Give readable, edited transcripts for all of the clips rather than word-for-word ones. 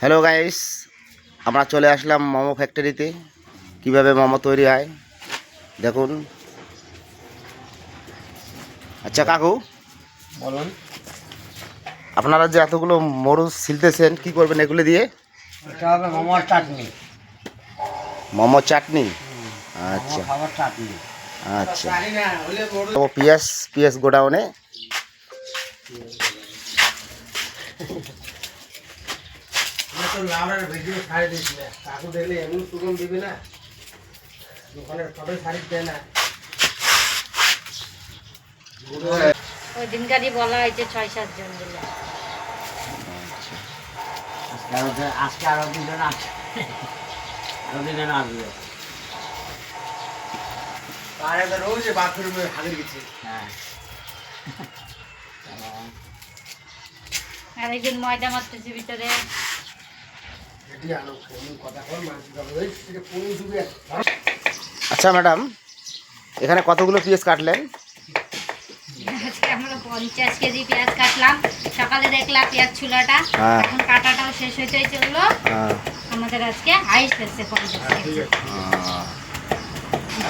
Hello guys, আমরা চলে আসলাম মোমো ফ্যাক্টরিতে। কিভাবে মোমো তৈরি হয় দেখুন। আচ্ছা কাকু, বলুন। আপনারা যে এতগুলো মরুচ ছিলতেছেন কি করবেন এগুলো দিয়ে? এটা হবে মোমোর চাটনি। মোমো চাটনি। আচ্ছা খাবার চাটনি। আচ্ছা, তো পিঁয়াজ পিঁয়াজ গোডাউনে ভিডিও ছাড়ে দিস না, কাকু দেখলে এমন সুগম দিবি না, দোকানের ফটো ছাড়িস দেয় না। ওই দিনকারই বলা হয়েছে 6-7 জন দিলে। আজকে আরো দুজন আছে, আরো দুজন আসবে। রোজ বাথরুমে হাজির গেছি। হ্যাঁ, আর একজন ময়দা মারতেছে ভিতরে। আচ্ছা ম্যাডাম, এখানে কতগুলো পিঁয়াজ কাটলেন? আজকে আমরা 50 কেজি পেঁয়াজ কাটলাম। সকালে দেখলাম পেঁয়াজ চুলাটা, হ্যাঁ। এখন কাটাটাও শেষ হইতে চললো। হ্যাঁ। আমাদের আজকে হাইস্ট হচ্ছে 50 কেজি।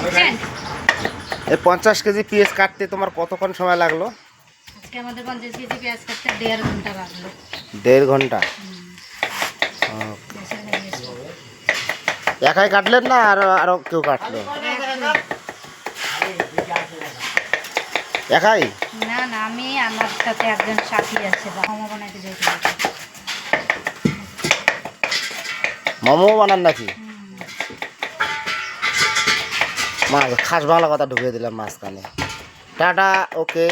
বুঝছেন? এই 50 কেজি পেঁয়াজ কাটতে তোমার কতক্ষণ সময় লাগলো? আজকে আমাদের 50 কেজি পেঁয়াজ কাটতে 1.5 ঘন্টা লাগলো। 1.5 ঘন্টা? বেশি লেগেছে। একাই কাটলেন না আরো আরো কেউ কাটলো? একাই? না না, আমি আমার সাথে একজন সাথী আছে, মোমো বানাইতে যেতে হবে। মোমো বানান নাকি? মা খাস বাংলা কথা ঢুকিয়ে দিলাম মাঝখানে। টাটা, ওকে।